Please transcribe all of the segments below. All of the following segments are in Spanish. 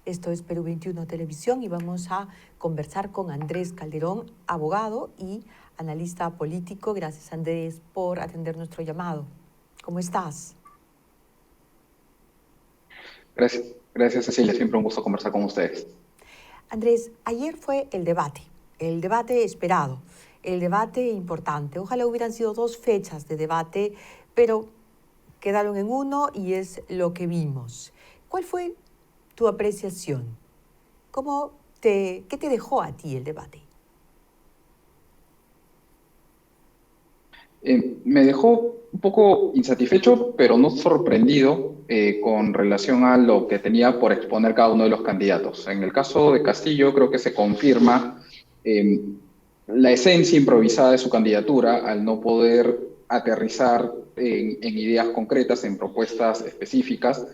Esto es Perú 21 Televisión y vamos a conversar con Andrés Calderón, abogado y analista político. Gracias, Andrés, por atender nuestro llamado. ¿Cómo estás? Gracias Cecilia, siempre un gusto conversar con ustedes. Andrés, ayer fue el debate esperado, el debate importante. Ojalá hubieran sido 2 fechas de debate, pero quedaron en uno y es lo que vimos. ¿Cuál fue tu apreciación? ¿Qué te dejó a ti el debate? Me dejó un poco insatisfecho, pero no sorprendido con relación a lo que tenía por exponer cada uno de los candidatos. En el caso de Castillo, creo que se confirma eh, la esencia improvisada de su candidatura al no poder aterrizar en ideas concretas, en propuestas específicas.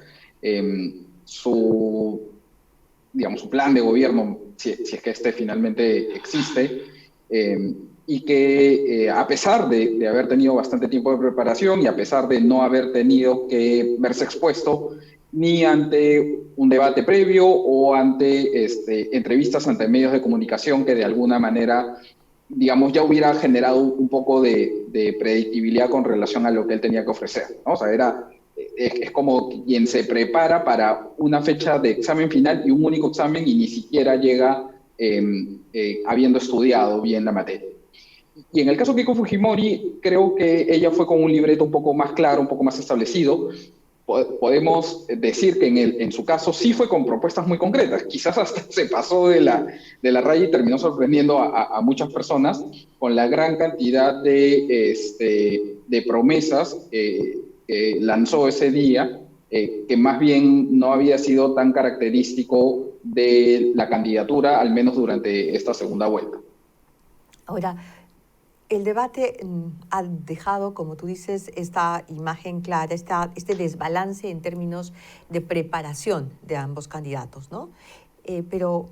Su digamos, su plan de gobierno, si es que este finalmente existe, y que a pesar de haber tenido bastante tiempo de preparación y a pesar de no haber tenido que verse expuesto ni ante un debate previo o ante entrevistas ante medios de comunicación que de alguna manera, digamos, ya hubiera generado un poco de predictibilidad con relación a lo que él tenía que ofrecer, ¿no? O sea, es como quien se prepara para una fecha de examen final y un único examen y ni siquiera llega habiendo estudiado bien la materia. Y en el caso de Keiko Fujimori, creo que ella fue con un libreto un poco más claro, un poco más establecido. Podemos decir que en su caso sí fue con propuestas muy concretas. Quizás hasta se pasó de la raya y terminó sorprendiendo a muchas personas con la gran cantidad de promesas que lanzó ese día, que más bien no había sido tan característico de la candidatura, al menos durante esta segunda vuelta. Ahora, el debate ha dejado, como tú dices, esta imagen clara, este desbalance en términos de preparación de ambos candidatos, ¿no? Pero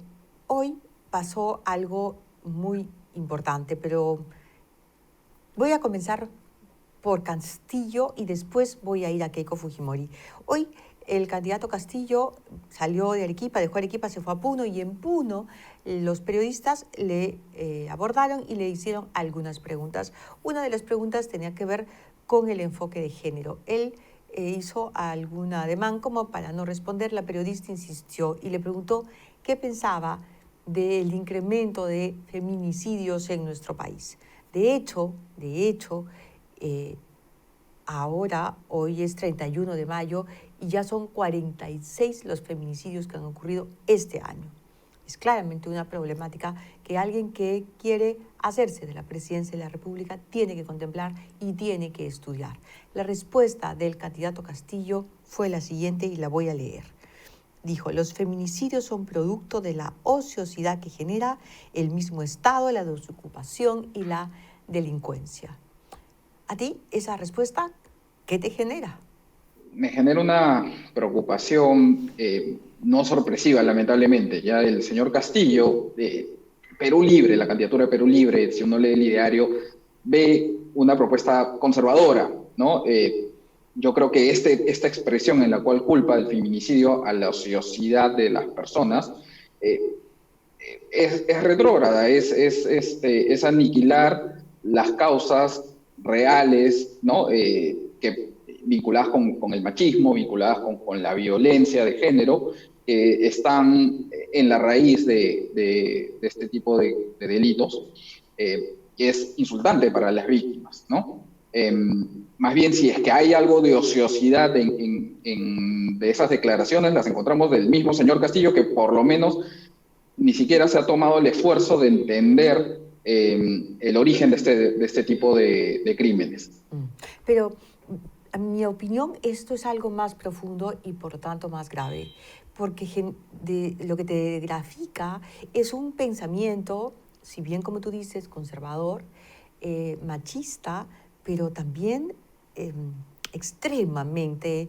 hoy pasó algo muy importante, pero voy a comenzar por Castillo y después voy a ir a Keiko Fujimori. Hoy el candidato Castillo salió de Arequipa, dejó Arequipa, se fue a Puno y en Puno los periodistas le abordaron y le hicieron algunas preguntas. Una de las preguntas tenía que ver con el enfoque de género. Él hizo algún ademán como para no responder, la periodista insistió y le preguntó qué pensaba del incremento de feminicidios en nuestro país. De hecho, ahora, hoy es 31 de mayo y ya son 46 los feminicidios que han ocurrido este año. Es claramente una problemática que alguien que quiere hacerse de la presidencia de la República tiene que contemplar y tiene que estudiar. La respuesta del candidato Castillo fue la siguiente y la voy a leer. Dijo, los feminicidios son producto de la ociosidad que genera el mismo Estado, la desocupación y la delincuencia. ¿A ti esa respuesta qué te genera? Me genera una preocupación no sorpresiva, lamentablemente. Ya el señor Castillo, Perú Libre, la candidatura de Perú Libre, si uno lee el ideario, ve una propuesta conservadora, ¿no? Yo creo que esta expresión en la cual culpa del feminicidio a la ociosidad de las personas eh, es retrógrada, es aniquilar las causas reales, ¿no? Vinculadas con el machismo, vinculadas con la violencia de género, que están en la raíz de este tipo de delitos, que es insultante para las víctimas, ¿no? Más bien, si es que hay algo de ociosidad de esas declaraciones, las encontramos del mismo señor Castillo, que por lo menos ni siquiera se ha tomado el esfuerzo de entender el origen de este tipo de crímenes. Pero, en mi opinión, esto es algo más profundo y por lo tanto más grave, porque lo que te grafica es un pensamiento, si bien como tú dices, conservador, machista, pero también eh, extremadamente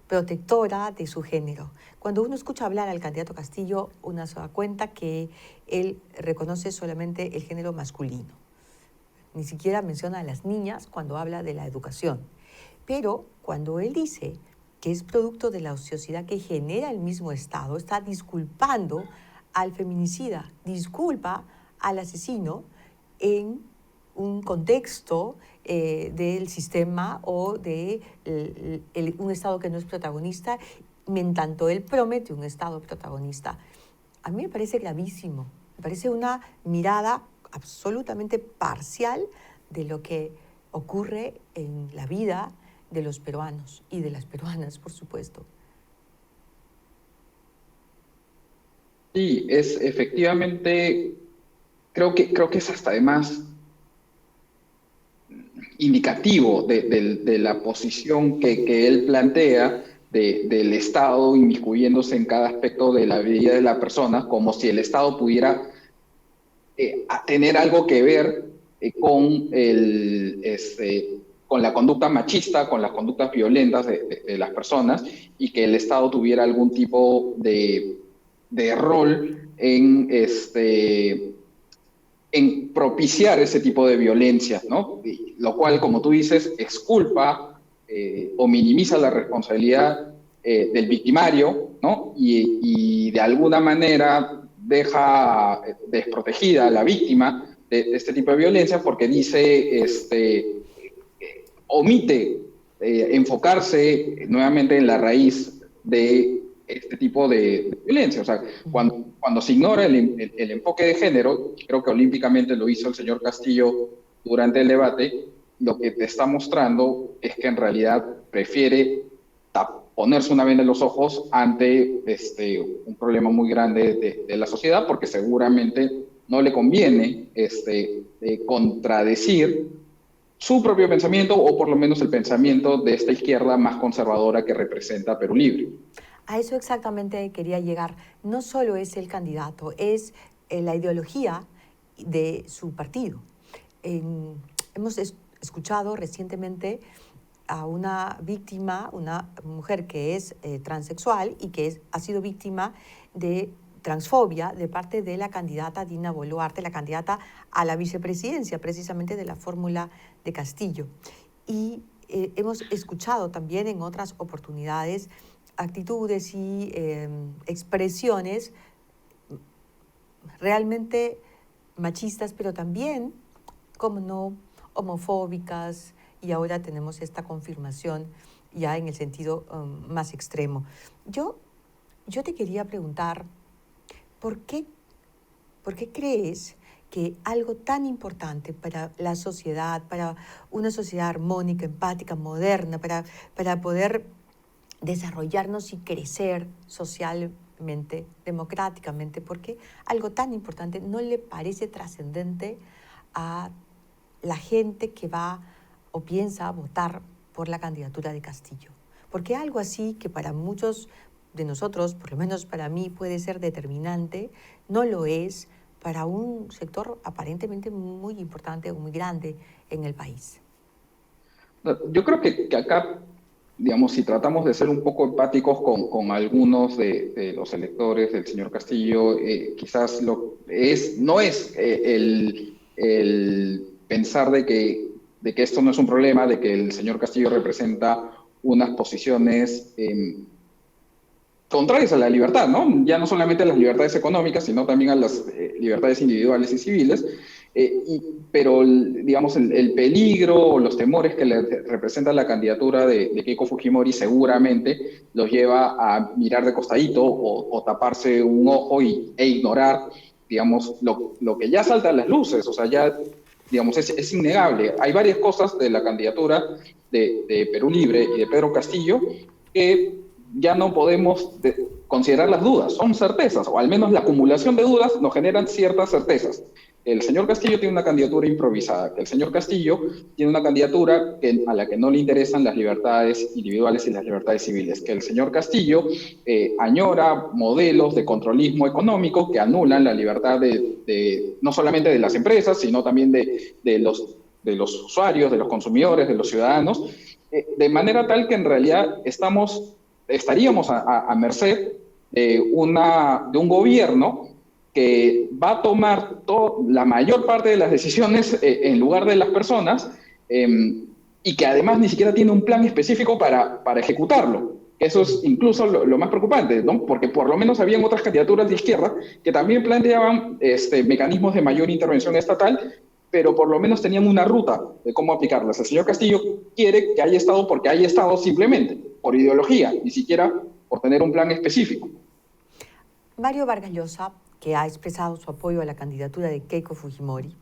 protectora de su género. Cuando uno escucha hablar al candidato Castillo, uno se da cuenta que él reconoce solamente el género masculino. Ni siquiera menciona a las niñas cuando habla de la educación. Pero cuando él dice que es producto de la ociosidad que genera el mismo Estado, está disculpando al feminicida, disculpa al asesino en un contexto del sistema o de un Estado que no es protagonista, en tanto él promete un Estado protagonista. A mí me parece gravísimo, me parece una mirada absolutamente parcial de lo que ocurre en la vida de los peruanos y de las peruanas, por supuesto. Sí, es efectivamente, creo que es hasta además indicativo de la posición que él plantea del Estado inmiscuyéndose en cada aspecto de la vida de la persona, como si el Estado pudiera tener algo que ver con la conducta machista, con las conductas violentas de las personas, y que el Estado tuviera algún tipo de rol en propiciar ese tipo de violencia, ¿no? Lo cual, como tú dices, exculpa o minimiza la responsabilidad del victimario, ¿no? Y de alguna manera deja desprotegida a la víctima de este tipo de violencia porque dice, omite enfocarse nuevamente en la raíz de este tipo de violencia. O sea, cuando se ignora el enfoque de género, creo que olímpicamente lo hizo el señor Castillo durante el debate, lo que te está mostrando es que en realidad prefiere ponerse una venda en los ojos ante un problema muy grande de la sociedad, porque seguramente no le conviene contradecir su propio pensamiento, o por lo menos el pensamiento de esta izquierda más conservadora que representa Perú Libre. A eso exactamente quería llegar. No solo es el candidato, es la ideología de su partido. Hemos escuchado recientemente a una víctima, una mujer que es transexual y que ha sido víctima de transfobia de parte de la candidata Dina Boluarte, la candidata a la vicepresidencia precisamente de la fórmula de Castillo. Y hemos escuchado también en otras oportunidades actitudes y expresiones realmente machistas, pero también, como no, homofóbicas, y ahora tenemos esta confirmación ya en el sentido más extremo. Yo te quería preguntar, ¿por qué crees que algo tan importante para la sociedad, para una sociedad armónica, empática, moderna, para poder desarrollarnos y crecer socialmente, democráticamente, porque algo tan importante no le parece trascendente a la gente que va o piensa votar por la candidatura de Castillo? Porque algo así que para muchos de nosotros, por lo menos para mí, puede ser determinante, no lo es para un sector aparentemente muy importante o muy grande en el país. Yo creo que acá, digamos, si tratamos de ser un poco empáticos con algunos de los electores del señor Castillo, quizás no es el pensar de que esto no es un problema, de que el señor Castillo representa unas posiciones contrarias a la libertad, ¿no? Ya no solamente a las libertades económicas, sino también a las libertades individuales y civiles, pero digamos el peligro o los temores que le representa la candidatura de Keiko Fujimori seguramente los lleva a mirar de costadito o taparse un ojo e ignorar, digamos, lo que ya salta a las luces. O sea, ya, digamos, es innegable. Hay varias cosas de la candidatura de Perú Libre y de Pedro Castillo que ya no podemos considerar las dudas, son certezas, o al menos la acumulación de dudas nos generan ciertas certezas. El señor Castillo tiene una candidatura improvisada, que el señor Castillo tiene una candidatura a la que no le interesan las libertades individuales y las libertades civiles, que el señor Castillo añora modelos de controlismo económico que anulan la libertad no solamente de las empresas, sino también de los usuarios, de los consumidores, de los ciudadanos, de manera tal que en realidad estaríamos a merced de un gobierno que va a tomar la mayor parte de las decisiones en lugar de las personas, y que además ni siquiera tiene un plan específico para ejecutarlo. Eso es incluso lo más preocupante, ¿no? Porque por lo menos habían otras candidaturas de izquierda que también planteaban mecanismos de mayor intervención estatal, pero por lo menos tenían una ruta de cómo aplicarlas. El señor Castillo quiere que haya Estado porque haya Estado simplemente, por ideología, ni siquiera por tener un plan específico. Mario Vargas Llosa, que ha expresado su apoyo a la candidatura de Keiko Fujimori,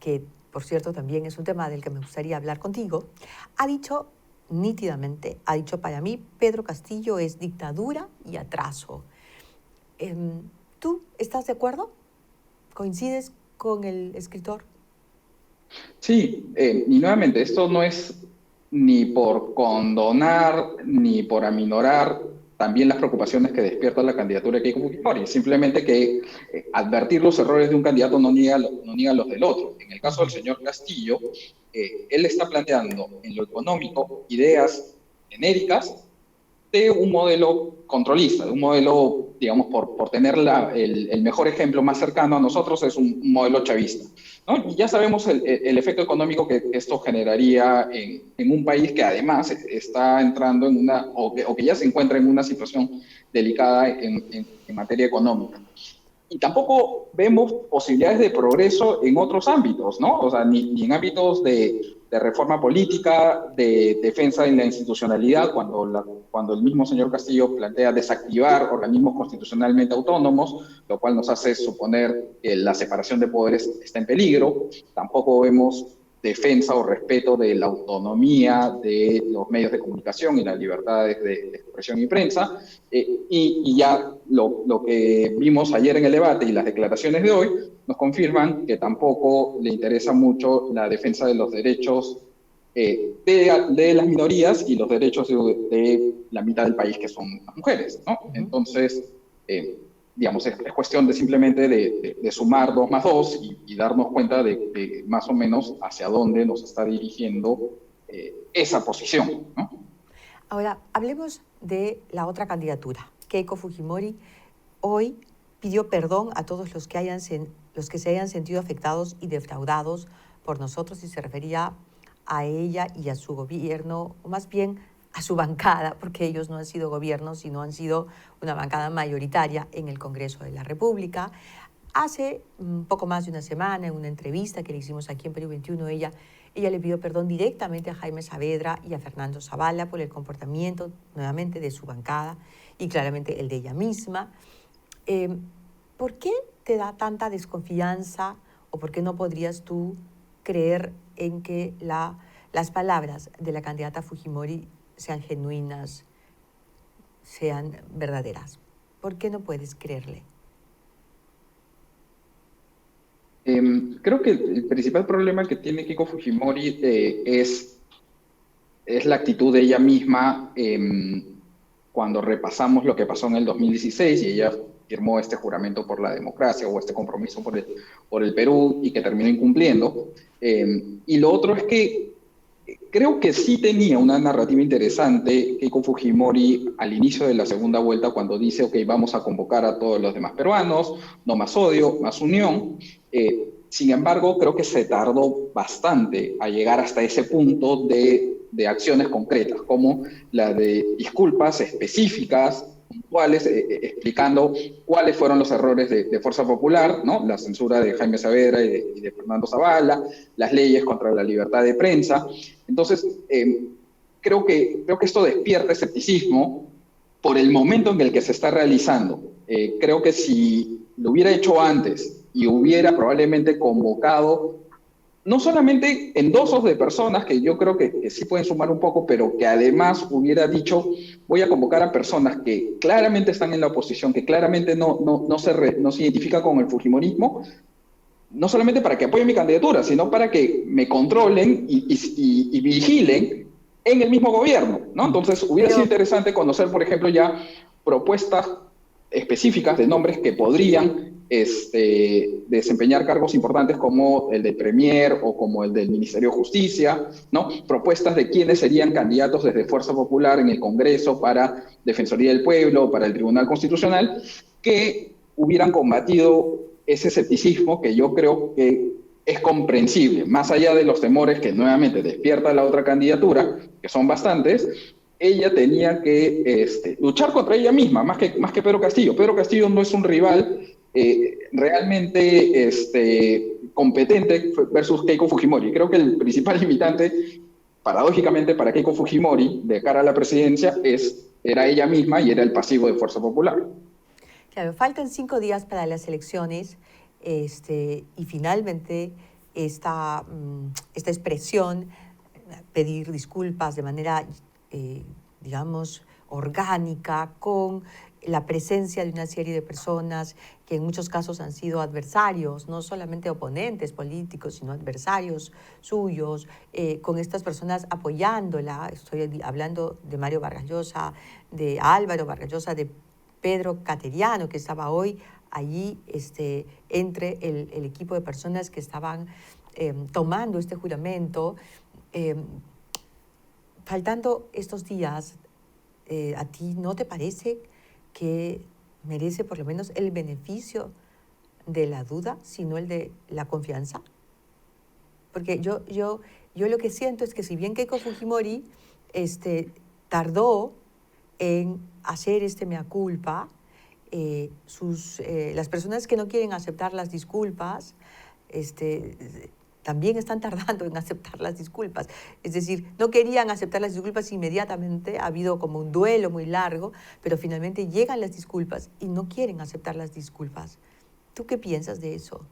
que por cierto también es un tema del que me gustaría hablar contigo, ha dicho nítidamente, ha dicho: para mí Pedro Castillo es dictadura y atraso. ¿Tú estás de acuerdo? ¿Coincides con el escritor? Sí, y nuevamente, esto no es ni por condonar ni por aminorar también las preocupaciones que despierta la candidatura de Keiko Fujimori, simplemente que advertir los errores de un candidato no niega los del otro. En el caso del señor Castillo, él está planteando en lo económico ideas genéricas de un modelo controlista, de un modelo, digamos, por tener el mejor ejemplo más cercano a nosotros, es un modelo chavista, ¿no? Y ya sabemos el efecto económico que esto generaría en un país que además está entrando en o que ya se encuentra en una situación delicada en materia económica. Y tampoco vemos posibilidades de progreso en otros ámbitos, ¿no? O sea, ni en ámbitos de reforma política, de defensa de la institucionalidad, cuando el mismo señor Castillo plantea desactivar organismos constitucionalmente autónomos, lo cual nos hace suponer que la separación de poderes está en peligro. Tampoco vemos defensa o respeto de la autonomía de los medios de comunicación y las libertades de expresión y prensa, y ya lo que vimos ayer en el debate y las declaraciones de hoy nos confirman que tampoco le interesa mucho la defensa de los derechos de las minorías y los derechos de la mitad del país, que son las mujeres, ¿no? Entonces, digamos, es cuestión de simplemente de sumar 2 más 2 y darnos cuenta de más o menos hacia dónde nos está dirigiendo esa posición, ¿no? Ahora, hablemos de la otra candidatura. Keiko Fujimori hoy pidió perdón a todos los que se hayan sentido afectados y defraudados por nosotros, y se refería a ella y a su gobierno, o más bien a su bancada, porque ellos no han sido gobierno, sino han sido una bancada mayoritaria en el Congreso de la República. Hace un poco más de una semana, en una entrevista que le hicimos aquí en Perú 21, ella le pidió perdón directamente a Jaime Saavedra y a Fernando Zavala por el comportamiento, nuevamente, de su bancada y claramente el de ella misma. ¿Por qué te da tanta desconfianza, o por qué no podrías tú creer en que las palabras de la candidata Fujimori sean genuinas, sean verdaderas? ¿Por qué no puedes creerle? Creo que el principal problema que tiene Keiko Fujimori es la actitud de ella misma cuando repasamos lo que pasó en el 2016 y ella firmó este juramento por la democracia o este compromiso por el Perú y que terminó incumpliendo. Y lo otro es que creo que sí tenía una narrativa interesante Keiko Fujimori al inicio de la segunda vuelta, cuando dice: ok, vamos a convocar a todos los demás peruanos, no más odio, más unión. Sin embargo, creo que se tardó bastante a llegar hasta ese punto de acciones concretas, como la de disculpas específicas, puntuales, explicando cuáles fueron los errores de Fuerza Popular, ¿no? La censura de Jaime Saavedra y de Fernando Zavala, las leyes contra la libertad de prensa. Entonces, creo que esto despierta escepticismo por el momento en el que se está realizando. Creo que si lo hubiera hecho antes y hubiera probablemente convocado no solamente endosos de personas que yo creo que sí pueden sumar un poco, pero que además hubiera dicho: voy a convocar a personas que claramente están en la oposición, que claramente no se identifican con el fujimorismo, no solamente para que apoyen mi candidatura, sino para que me controlen y vigilen en el mismo gobierno, ¿no? Entonces hubiera sido interesante conocer, por ejemplo, ya propuestas específicas de nombres que podrían desempeñar cargos importantes como el del Premier o como el del Ministerio de Justicia, ¿no? Propuestas de quiénes serían candidatos desde Fuerza Popular en el Congreso para Defensoría del Pueblo, para el Tribunal Constitucional, que hubieran combatido ese escepticismo que yo creo que es comprensible, más allá de los temores que nuevamente despierta la otra candidatura, que son bastantes. ella tenía que luchar contra ella misma, más que Pedro Castillo. Pedro Castillo no es un rival realmente competente versus Keiko Fujimori. Creo que el principal limitante, paradójicamente, para Keiko Fujimori, de cara a la presidencia, era ella misma y era el pasivo de Fuerza Popular. Claro, faltan 5 días para las elecciones y finalmente esta expresión, pedir disculpas de manera, digamos, orgánica, con la presencia de una serie de personas que en muchos casos han sido adversarios, no solamente oponentes políticos, sino adversarios suyos, con estas personas apoyándola. Estoy hablando de Mario Vargas Llosa, de Álvaro Vargas Llosa, de Pedro Cateriano, que estaba hoy allí entre el equipo de personas que estaban tomando este juramento. Faltando estos días, ¿a ti no te parece que merece por lo menos el beneficio de la duda, sino el de la confianza? Porque yo lo que siento es que si bien Keiko Fujimori tardó en hacer mea culpa, las personas que no quieren aceptar las disculpas también están tardando en aceptar las disculpas. Es decir, no querían aceptar las disculpas inmediatamente, ha habido como un duelo muy largo, pero finalmente llegan las disculpas y no quieren aceptar las disculpas. ¿Tú qué piensas de eso?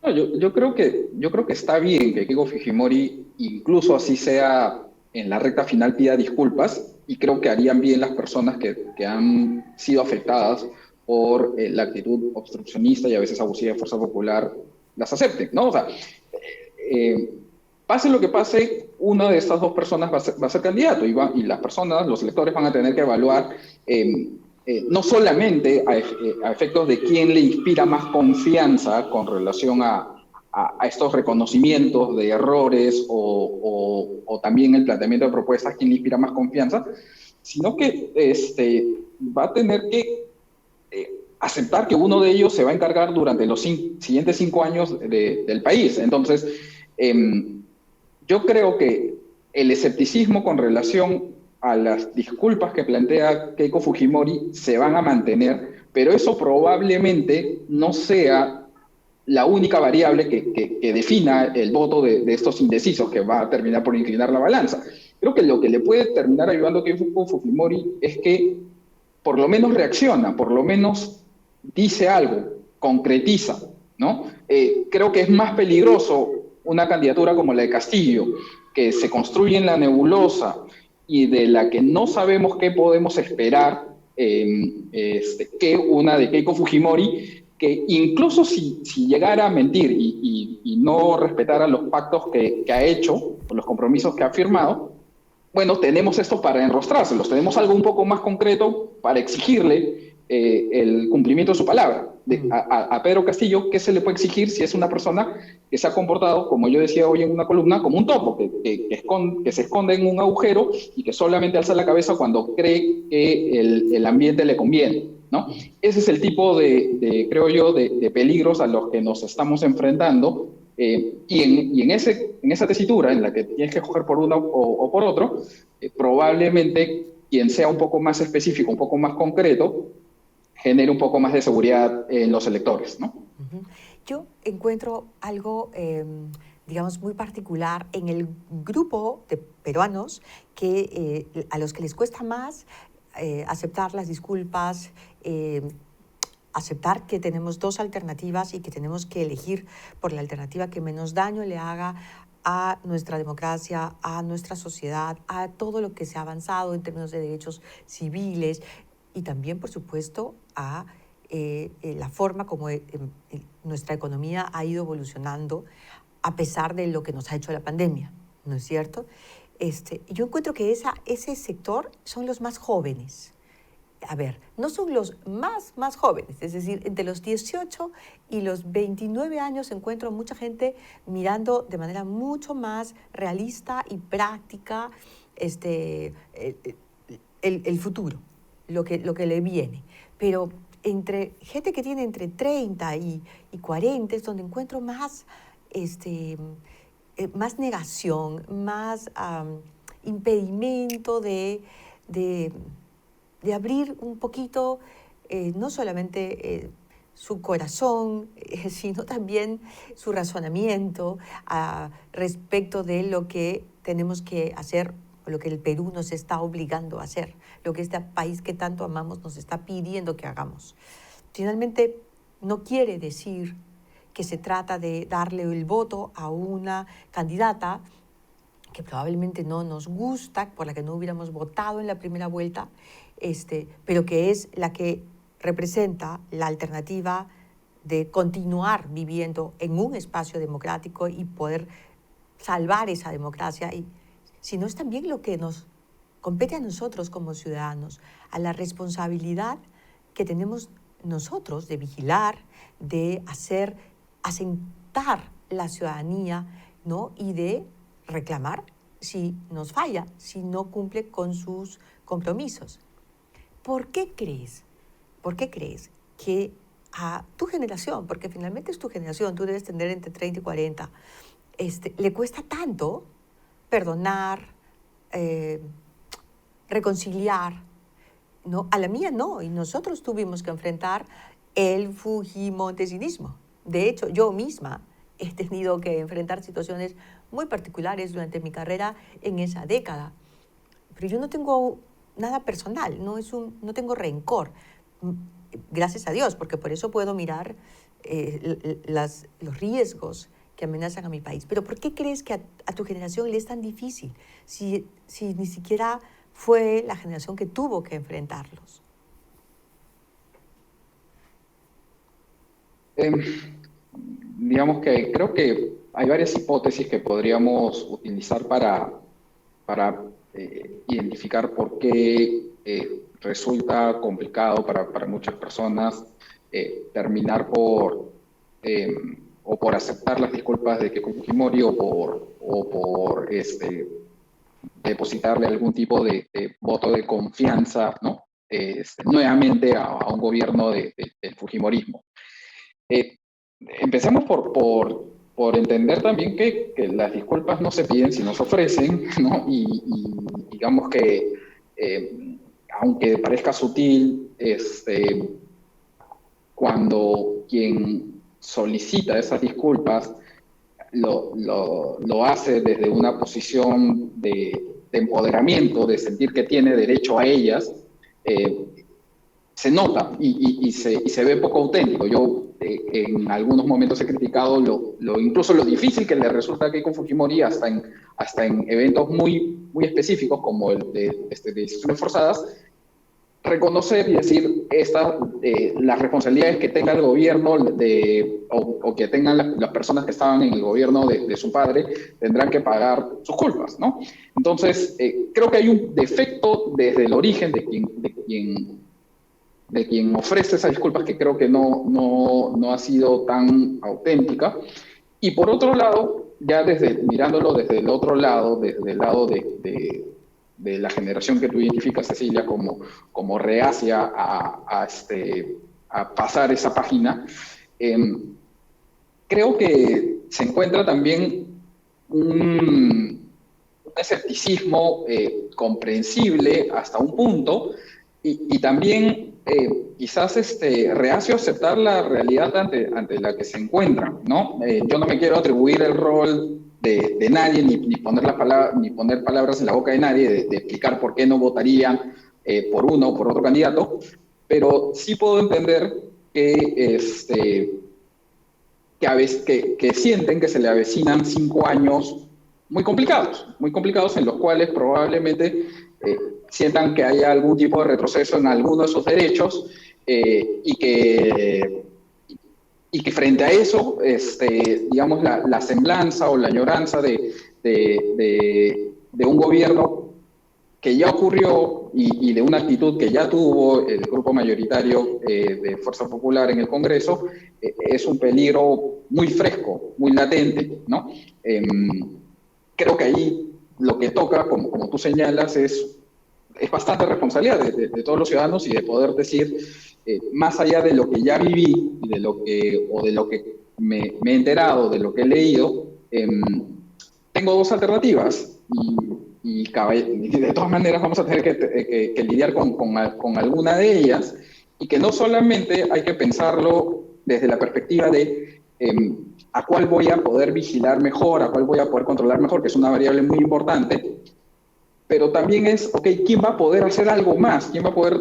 No, yo creo que está bien que Keiko Fujimori, incluso así sea en la recta final, pida disculpas, y creo que harían bien las personas que han sido afectadas por la actitud obstruccionista y a veces abusiva de Fuerza Popular, las acepten, ¿no? O sea, pase lo que pase, una de estas dos personas va a ser candidato y las personas, los electores van a tener que evaluar no solamente a efectos de quién le inspira más confianza con relación a estos reconocimientos de errores o también el planteamiento de propuestas, quién le inspira más confianza, sino que va a tener que aceptar que uno de ellos se va a encargar durante los siguientes 5 años del país. Entonces, yo creo que el escepticismo con relación a las disculpas que plantea Keiko Fujimori se van a mantener, pero eso probablemente no sea la única variable que defina el voto de estos indecisos, que va a terminar por inclinar la balanza. Creo que lo que le puede terminar ayudando a Keiko Fujimori es que por lo menos reacciona, por lo menos dice algo, concretiza, ¿no? Creo que es más peligroso una candidatura como la de Castillo, que se construye en la nebulosa y de la que no sabemos qué podemos esperar, que una de Keiko Fujimori, que incluso si llegara a mentir y no respetara los pactos que ha hecho, o los compromisos que ha firmado, bueno, tenemos esto para enrostrárselos, tenemos algo un poco más concreto para exigirle el cumplimiento de su palabra. A Pedro Castillo, ¿qué se le puede exigir si es una persona que se ha comportado, como yo decía hoy en una columna, como un topo, que se esconde en un agujero y que solamente alza la cabeza cuando cree que el ambiente le conviene, ¿no? Ese es el tipo creo yo, de peligros a los que nos estamos enfrentando. Y en esa tesitura en la que tienes que escoger por uno o por otro, probablemente quien sea un poco más específico, un poco más concreto, genere un poco más de seguridad en los electores, ¿no? Yo encuentro algo, digamos, muy particular en el grupo de peruanos a los que les cuesta más aceptar las disculpas, aceptar que tenemos dos alternativas y que tenemos que elegir por la alternativa que menos daño le haga a nuestra democracia, a nuestra sociedad, a todo lo que se ha avanzado en términos de derechos civiles y también, por supuesto, a la forma como nuestra economía ha ido evolucionando a pesar de lo que nos ha hecho la pandemia, ¿no es cierto? Yo encuentro que ese sector son los más jóvenes. A ver, no son los más jóvenes, es decir, entre los 18 y los 29 años encuentro mucha gente mirando de manera mucho más realista y práctica el futuro, lo que le viene. Pero entre gente que tiene entre 30 y 40 es donde encuentro más más negación, más impedimento de, de abrir un poquito, no solamente su corazón, sino también su razonamiento respecto de lo que tenemos que hacer, lo que el Perú nos está obligando a hacer, lo que este país que tanto amamos nos está pidiendo que hagamos. Finalmente, no quiere decir que se trata de darle el voto a una candidata que probablemente no nos gusta, por la que no hubiéramos votado en la primera vuelta, pero que es la que representa la alternativa de continuar viviendo en un espacio democrático y poder salvar esa democracia, y sino es también lo que nos compete a nosotros como ciudadanos, a la responsabilidad que tenemos nosotros de vigilar, de asentar la ciudadanía, ¿no? Y de reclamar si nos falla, si no cumple con sus compromisos. ¿Por qué crees que a tu generación, porque finalmente es tu generación, tú debes tener entre 30 y 40, le cuesta tanto perdonar, reconciliar, ¿no? A la mía no, y nosotros tuvimos que enfrentar el fujimontesinismo. De hecho, yo misma he tenido que enfrentar situaciones muy particulares durante mi carrera en esa década. Pero yo no tengo nada personal, no tengo rencor, gracias a Dios, porque por eso puedo mirar los riesgos que amenazan a mi país. Pero ¿por qué crees que a tu generación le es tan difícil si ni siquiera fue la generación que tuvo que enfrentarlos? Digamos que creo que hay varias hipótesis que podríamos utilizar para identificar por qué resulta complicado para muchas personas terminar eh, por aceptar las disculpas de Keiko Fujimori o por depositarle algún tipo de voto de confianza, ¿no? Nuevamente a un gobierno del Fujimorismo. Empecemos por entender también que las disculpas no se piden, sino se ofrecen, ¿no? Y digamos que, aunque parezca sutil, cuando quien solicita esas disculpas lo hace desde una posición de empoderamiento, de sentir que tiene derecho a ellas, se nota y se ve poco auténtico. Yo en algunos momentos he criticado incluso lo difícil que le resulta a Keiko Fujimori hasta en eventos muy específicos como el de decisiones forzadas, reconocer y decir las responsabilidades que tenga el gobierno o que tengan las personas que estaban en el gobierno de su padre tendrán que pagar sus culpas, ¿no? Entonces, creo que hay un defecto desde el origen de quien ofrece esas disculpas que creo que no ha sido tan auténtica. Y por otro lado, ya mirándolo desde el otro lado, desde el lado de la generación que tú identificas, Cecilia, como reacia a pasar esa página, creo que se encuentra también un escepticismo comprensible hasta un punto y también quizás reacio a aceptar la realidad ante la que se encuentra, ¿no? Yo no me quiero atribuir el rol de nadie, ni poner palabras en la boca de nadie, de explicar por qué no votarían por uno o por otro candidato, pero sí puedo entender que sienten que se le avecinan 5 años muy complicados en los cuales probablemente sientan que haya algún tipo de retroceso en alguno de sus derechos y que frente a eso, digamos, la semblanza o la añoranza de un gobierno que ya ocurrió y de una actitud que ya tuvo el grupo mayoritario de Fuerza Popular en el Congreso, es un peligro muy fresco, muy latente, ¿no? Creo que ahí lo que toca, como tú señalas, es bastante responsabilidad de todos los ciudadanos y de poder decir, más allá de lo que ya viví y de lo que me he enterado, de lo que he leído, tengo dos alternativas y de todas maneras vamos a tener que lidiar con alguna de ellas, y que no solamente hay que pensarlo desde la perspectiva de a cuál voy a poder vigilar mejor, a cuál voy a poder controlar mejor, que es una variable muy importante, pero también es, ok, ¿quién va a poder hacer algo más? ¿Quién va a poder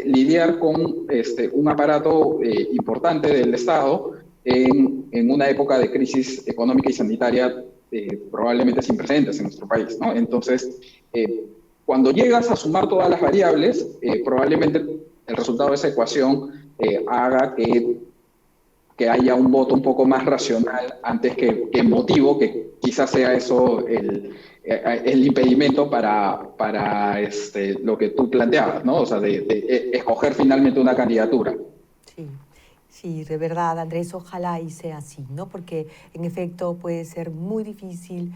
lidiar con un aparato importante del Estado en una época de crisis económica y sanitaria probablemente sin precedentes en nuestro país, ¿no? Entonces, cuando llegas a sumar todas las variables, probablemente el resultado de esa ecuación haga que haya un voto un poco más racional antes que emotivo, que quizás sea eso el impedimento para lo que tú planteabas, ¿no? O sea, de escoger finalmente una candidatura. Sí, sí, de verdad, Andrés, ojalá y sea así, ¿no? Porque en efecto puede ser muy difícil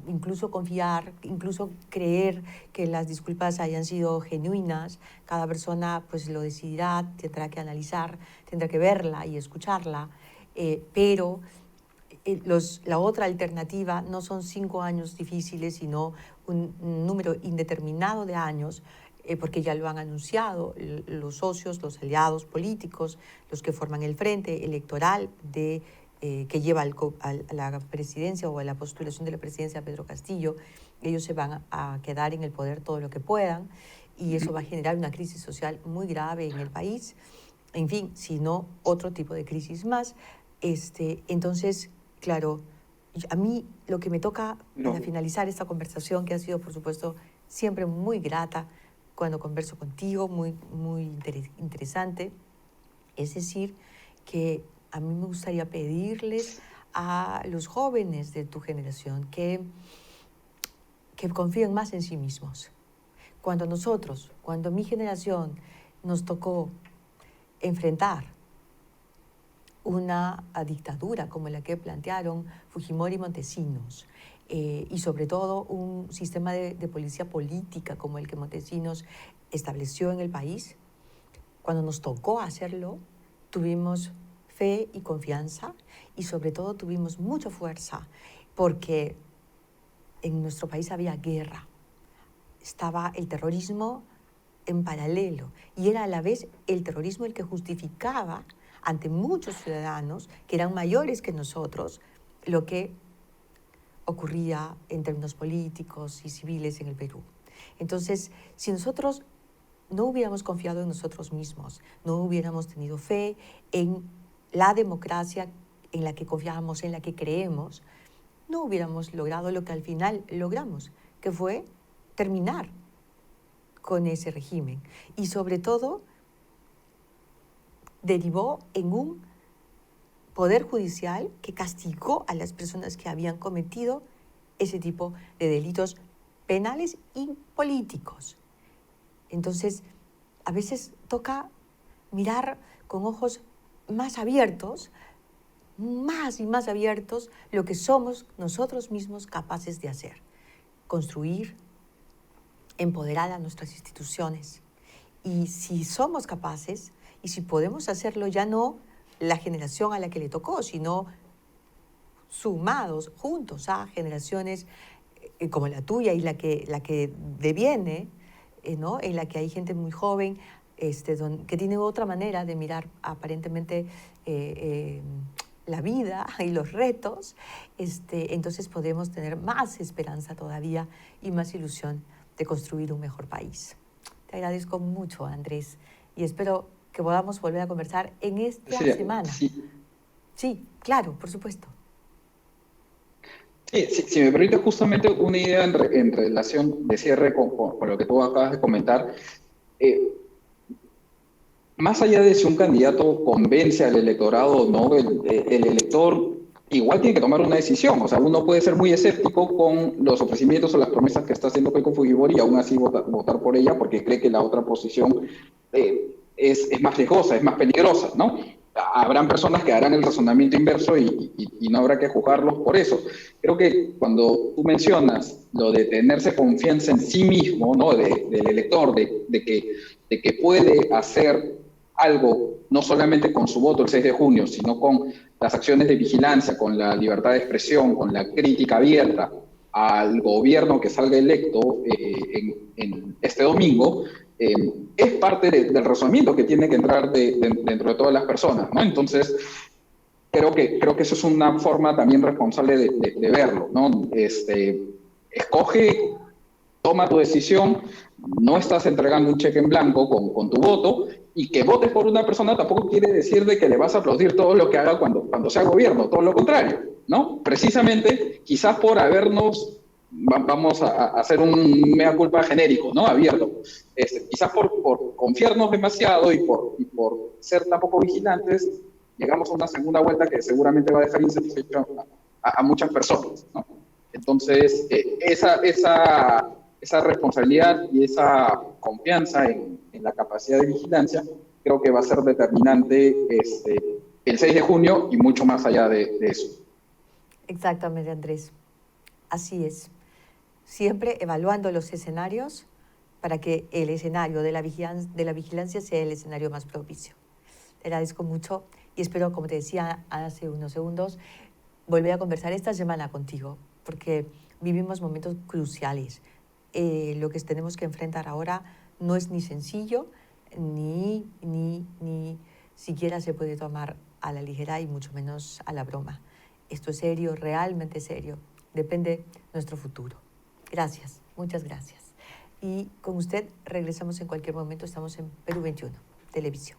incluso confiar, incluso creer que las disculpas hayan sido genuinas. Cada persona pues lo decidirá, tendrá que analizar, tendrá que verla y escucharla, pero la otra alternativa no son 5 años difíciles, sino un número indeterminado de años, porque ya lo han anunciado los socios, los aliados políticos, los que forman el frente electoral que lleva a la presidencia o a la postulación de la presidencia Pedro Castillo. Ellos se van a quedar en el poder todo lo que puedan, y eso va a generar una crisis social muy grave en el país. En fin, si no, otro tipo de crisis más. Entonces, claro, a mí lo que me toca para finalizar esta conversación, que ha sido, por supuesto, siempre muy grata cuando converso contigo, muy, muy interesante, es decir, que a mí me gustaría pedirles a los jóvenes de tu generación que confíen más en sí mismos. Cuando mi generación nos tocó enfrentar una dictadura como la que plantearon Fujimori y Montesinos, y sobre todo un sistema de policía política como el que Montesinos estableció en el país, cuando nos tocó hacerlo, tuvimos fe y confianza, y sobre todo tuvimos mucha fuerza, porque en nuestro país había guerra, estaba el terrorismo en paralelo, y era a la vez el terrorismo el que justificaba ante muchos ciudadanos que eran mayores que nosotros lo que ocurría en términos políticos y civiles en el Perú. Entonces, si nosotros no hubiéramos confiado en nosotros mismos, no hubiéramos tenido fe en la democracia en la que confiábamos, en la que creemos, no hubiéramos logrado lo que al final logramos, que fue terminar con ese régimen. Y sobre todo, derivó en un poder judicial que castigó a las personas que habían cometido ese tipo de delitos penales y políticos. Entonces, a veces toca mirar con ojos más abiertos, más y más abiertos, lo que somos nosotros mismos capaces de hacer. Construir, empoderar a nuestras instituciones. Y si somos capaces, y si podemos hacerlo, ya no la generación a la que le tocó, sino sumados juntos a generaciones como la tuya y la que deviene, ¿no? En la que hay gente muy joven que tiene otra manera de mirar aparentemente la vida y los retos, entonces podemos tener más esperanza todavía y más ilusión de construir un mejor país. Te agradezco mucho, Andrés, y espero que podamos volver a conversar en esta semana. Sí. Sí, claro, por supuesto. Sí, si me permite justamente una idea en relación de cierre con lo que tú acabas de comentar, más allá de si un candidato convence al electorado o no, el elector igual tiene que tomar una decisión. O sea, uno puede ser muy escéptico con los ofrecimientos o las promesas que está haciendo Keiko Fujimori y aún así votar por ella porque cree que la otra posición es más riesgosa, es más peligrosa, ¿no? Habrán personas que harán el razonamiento inverso y no habrá que juzgarlos por eso. Creo que cuando tú mencionas lo de tenerse confianza en sí mismo, ¿no? Del elector, de que puede hacer algo, no solamente con su voto el 6 de junio, sino con las acciones de vigilancia, con la libertad de expresión, con la crítica abierta al gobierno que salga electo en este domingo, es parte del razonamiento que tiene que entrar dentro de todas las personas, ¿no? Entonces, creo que eso es una forma también responsable de verlo, ¿no? Escoge, toma tu decisión, no estás entregando un cheque en blanco con tu voto, y que votes por una persona tampoco quiere decir de que le vas a aplaudir todo lo que haga cuando sea gobierno, todo lo contrario, ¿no? Precisamente, quizás por habernos, vamos a hacer un mea culpa genérico, ¿no? Abierto. Quizás por confiarnos demasiado y por ser tan poco vigilantes, llegamos a una segunda vuelta que seguramente va a dejar insatisfecho a muchas personas, ¿no? Entonces, esa responsabilidad y esa confianza en la capacidad de vigilancia creo que va a ser determinante el 6 de junio y mucho más allá de eso. Exactamente, Andrés. Así es. Siempre evaluando los escenarios para que el escenario de la vigilancia sea el escenario más propicio. Te agradezco mucho y espero, como te decía hace unos segundos, volver a conversar esta semana contigo, porque vivimos momentos cruciales. Lo que tenemos que enfrentar ahora no es ni sencillo, ni siquiera se puede tomar a la ligera y mucho menos a la broma. Esto es serio, realmente serio. Depende nuestro futuro. Gracias, muchas gracias. Y con usted regresamos en cualquier momento. Estamos en Perú 21, televisión.